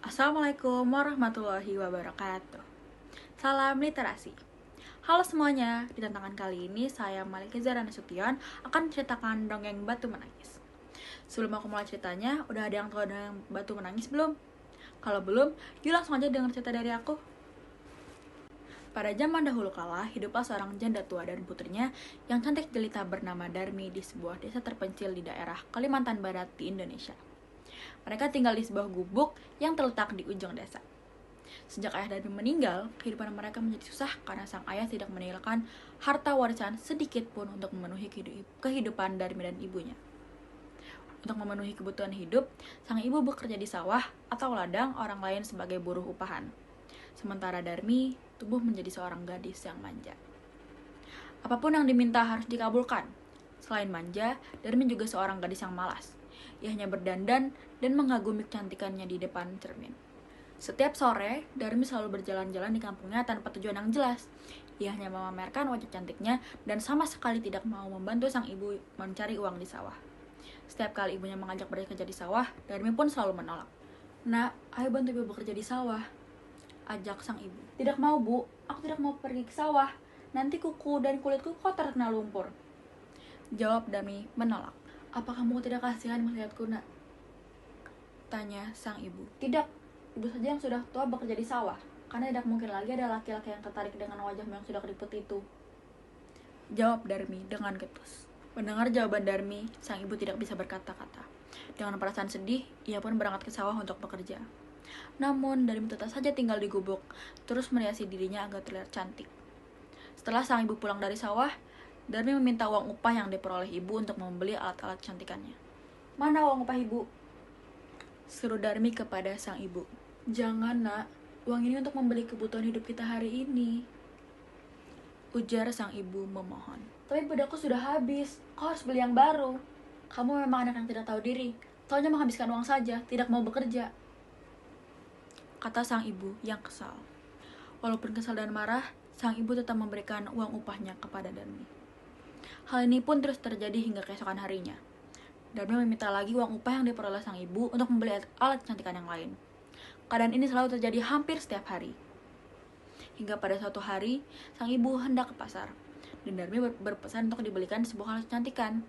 Assalamualaikum warahmatullahi wabarakatuh. Salam literasi. Halo semuanya, di tantangan kali ini saya Malika Zara Nasution akan menceritakan dongeng Batu Menangis. Sebelum aku mulai ceritanya, udah ada yang tahu dongeng Batu Menangis belum? Kalau belum, yuk langsung aja dengar cerita dari aku. Pada zaman dahulu kala, hiduplah seorang janda tua dan putrinya yang cantik jelita bernama Darmi di sebuah desa terpencil di daerah Kalimantan Barat di Indonesia. Mereka tinggal di sebuah gubuk yang terletak di ujung desa. Sejak ayah Darmi meninggal, kehidupan mereka menjadi susah karena sang ayah tidak meninggalkan harta warisan sedikit pun untuk memenuhi kehidupan Darmi dan ibunya. Untuk memenuhi kebutuhan hidup, sang ibu bekerja di sawah atau ladang orang lain sebagai buruh upahan. Sementara Darmi tumbuh menjadi seorang gadis yang manja. Apapun yang diminta harus dikabulkan. Selain manja, Darmi juga seorang gadis yang malas. Ia hanya berdandan dan mengagumi kecantikannya di depan cermin. Setiap sore, Darmi selalu berjalan-jalan di kampungnya tanpa tujuan yang jelas. Ia hanya memamerkan wajah cantiknya dan sama sekali tidak mau membantu sang ibu mencari uang di sawah. Setiap kali ibunya mengajak bekerja di sawah, Darmi pun selalu menolak. "Nak, ayo bantu ibu bekerja di sawah," ajak sang ibu. "Tidak mau, Bu. Aku tidak mau pergi ke sawah. Nanti kuku dan kulitku kotor kena lumpur," jawab Darmi menolak. "Apa kamu tidak kasihan melihatku, Nak?" tanya sang ibu. "Tidak, ibu saja yang sudah tua bekerja di sawah, karena tidak mungkin lagi ada laki-laki yang tertarik dengan wajahmu yang sudah keriput itu," jawab Darmi dengan ketus. Mendengar jawaban Darmi, sang ibu tidak bisa berkata-kata. Dengan perasaan sedih, ia pun berangkat ke sawah untuk bekerja. Namun, Darmi tetap saja tinggal di gubuk, terus meriasi dirinya agar terlihat cantik. Setelah sang ibu pulang dari sawah, Darmi meminta uang upah yang diperoleh ibu untuk membeli alat-alat kecantikannya. "Mana uang upah ibu?" seru Darmi kepada sang ibu. "Jangan, Nak. Uang ini untuk membeli kebutuhan hidup kita hari ini," ujar sang ibu memohon. "Tapi bedaku sudah habis. Kau harus beli yang baru. Kamu memang anak yang tidak tahu diri. Taunya menghabiskan uang saja, tidak mau bekerja," kata sang ibu yang kesal. Walaupun kesal dan marah, sang ibu tetap memberikan uang upahnya kepada Darmi. Hal ini pun terus terjadi hingga keesokan harinya. Darmi meminta lagi uang upah yang diperoleh sang ibu untuk membeli alat kecantikan yang lain. Keadaan ini selalu terjadi hampir setiap hari. Hingga pada suatu hari, sang ibu hendak ke pasar, dan Darmi berpesan untuk dibelikan sebuah alat kecantikan.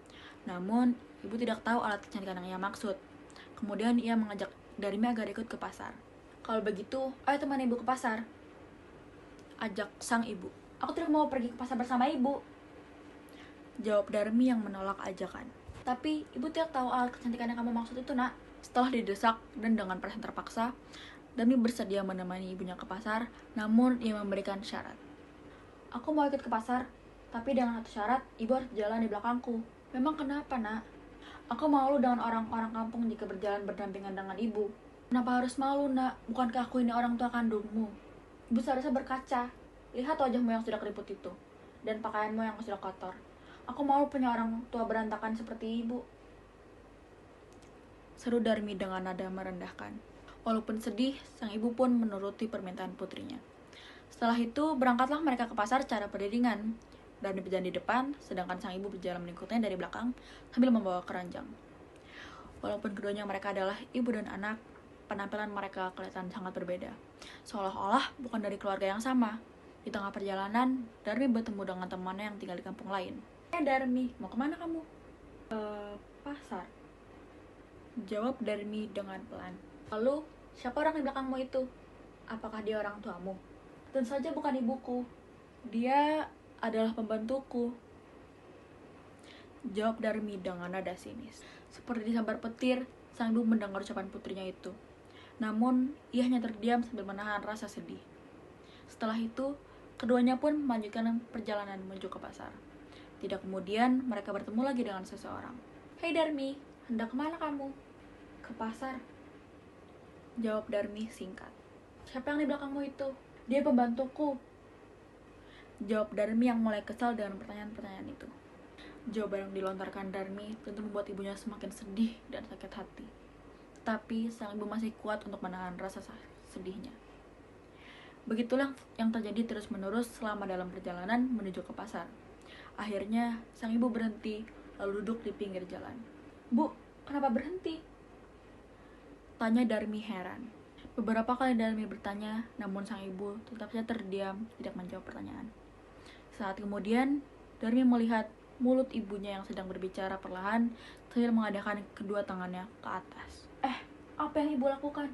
Namun, ibu tidak tahu alat kecantikan yang ia maksud. Kemudian ia mengajak Darmi agar ikut ke pasar. "Kalau begitu, ayo temani ibu ke pasar," ajak sang ibu. "Aku tidak mau pergi ke pasar bersama ibu," jawab Darmi yang menolak ajakan. "Tapi ibu tidak tahu alat kecantikan yang kamu maksud itu, Nak." Setelah didesak dan dengan perasaan terpaksa, Darmi bersedia menemani ibunya ke pasar, namun ia memberikan syarat. "Aku mau ikut ke pasar, tapi dengan satu syarat, ibu harus jalan di belakangku." "Memang kenapa, Nak?" "Aku malu dengan orang-orang kampung jika berjalan berdampingan dengan ibu." "Kenapa harus malu, Nak? Bukankah aku ini orang tua kandungmu? Ibu seharusnya berkaca. Lihat wajahmu yang sudah keriput itu, dan pakaianmu yang sudah kotor. Aku malu punya orang tua berantakan seperti ibu," seru Darmi dengan nada merendahkan. Walaupun sedih, sang ibu pun menuruti permintaan putrinya. Setelah itu, berangkatlah mereka ke pasar secara beriringan. Darmi berjalan di depan, sedangkan sang ibu berjalan mengikutinya dari belakang sambil membawa keranjang. Walaupun keduanya mereka adalah ibu dan anak, penampilan mereka kelihatan sangat berbeda, seolah-olah bukan dari keluarga yang sama. Di tengah perjalanan, Darmi bertemu dengan temannya yang tinggal di kampung lain. Darmi, mau kemana kamu?" Pasar," jawab Darmi dengan pelan. "Lalu, siapa orang di belakangmu itu? Apakah dia orang tuamu?" "Tentu saja bukan ibuku. Dia adalah pembantuku," jawab Darmi dengan nada sinis. Seperti disambar petir, sang ibu mendengar ucapan putrinya itu. Namun, ia hanya terdiam sambil menahan rasa sedih. Setelah itu, keduanya pun melanjutkan perjalanan menuju ke pasar. Tidak kemudian, mereka bertemu lagi dengan seseorang. "Hei Darmi, hendak kemana kamu?" "Ke pasar," jawab Darmi singkat. "Siapa yang di belakangmu itu?" "Dia pembantuku," jawab Darmi yang mulai kesal dengan pertanyaan-pertanyaan itu. Jawaban yang dilontarkan Darmi tentu membuat ibunya semakin sedih dan sakit hati. Tapi sang ibu masih kuat untuk menahan rasa sedihnya. Begitulah yang terjadi terus-menerus selama dalam perjalanan menuju ke pasar. Akhirnya, sang ibu berhenti, lalu duduk di pinggir jalan. "Bu, kenapa berhenti?" tanya Darmi heran. Beberapa kali Darmi bertanya, namun sang ibu tetap saja terdiam, tidak menjawab pertanyaan. Saat kemudian, Darmi melihat mulut ibunya yang sedang berbicara perlahan sambil mengadakan kedua tangannya ke atas. Apa yang ibu lakukan?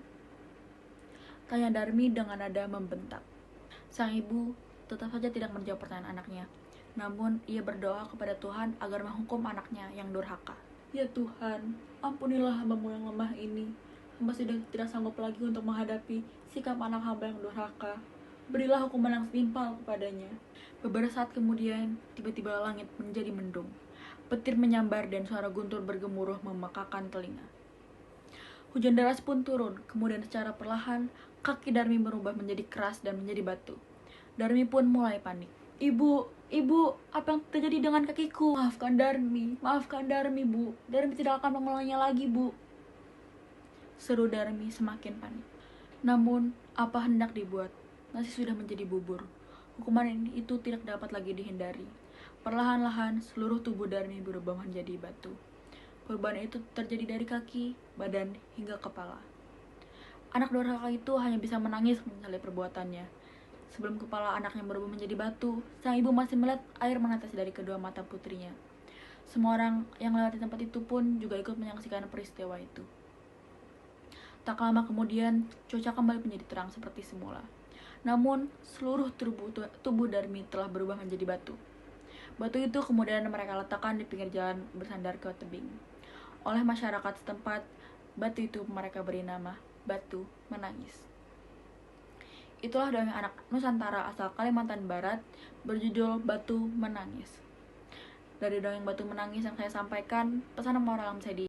Tanya Darmi dengan nada membentak. Sang ibu tetap saja tidak menjawab pertanyaan anaknya. Namun, ia berdoa kepada Tuhan agar menghukum anaknya yang durhaka. Ya Tuhan, ampunilah hambamu yang lemah ini. Hamba sudah tidak sanggup lagi untuk menghadapi sikap anak hamba yang durhaka. Berilah hukuman yang setimpal kepadanya. Beberapa saat kemudian, tiba-tiba langit menjadi mendung. Petir menyambar dan suara guntur bergemuruh memekakan telinga. Hujan deras pun turun, kemudian secara perlahan, kaki Darmi berubah menjadi keras dan menjadi batu. Darmi pun mulai panik. Ibu, apa yang terjadi dengan kakiku? Maafkan Darmi, Bu. Darmi tidak akan mengulangnya lagi, Bu. Seru Darmi semakin panik. Namun, apa hendak dibuat? Nasi sudah menjadi bubur. Hukuman itu tidak dapat lagi dihindari. Perlahan-lahan, seluruh tubuh Darmi berubah menjadi batu. Perubahan itu terjadi dari kaki, badan, hingga kepala. Anak durhaka itu hanya bisa menangis menyesali perbuatannya. Sebelum kepala anaknya berubah menjadi batu, sang ibu masih melihat air menetes dari kedua mata putrinya. Semua orang yang lewat di tempat itu pun juga ikut menyaksikan peristiwa itu. Tak lama kemudian, cuaca kembali menjadi terang seperti semula. Namun, seluruh tubuh Darmi telah berubah menjadi batu. Batu itu kemudian mereka letakkan di pinggir jalan bersandar ke tebing. Oleh masyarakat setempat, batu itu mereka beri nama Batu Menangis. Itulah dongeng anak Nusantara asal Kalimantan Barat berjudul Batu Menangis. Dari dongeng Batu Menangis yang saya sampaikan, pesan moral yang bisa